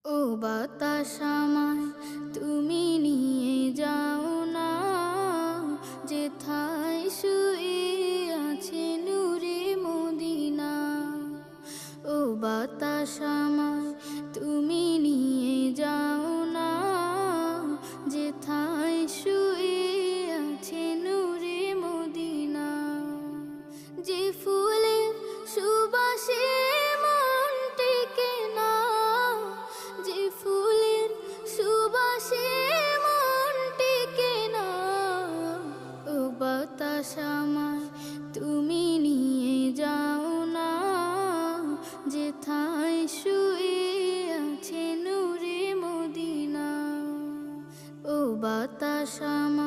ও বাতাস আমায় তুমি নিয়ে যাও না, যেথায় শুয়ে আছে নূরে মদিনা। ও বাতাস আমায় তুমি নিয়ে যাও না, যেথায় শুয়ে আছে নূরে মদিনা। যে ফুলের সুবাসে মন টেকে না, যে ফুলের সুবাসে মন টেকে না। ও বাতাস আমায় তুমি নিয়ে যাও না, যেথায় শুয়ে আছে নূরে মদিনা। ও বাতাস আমায়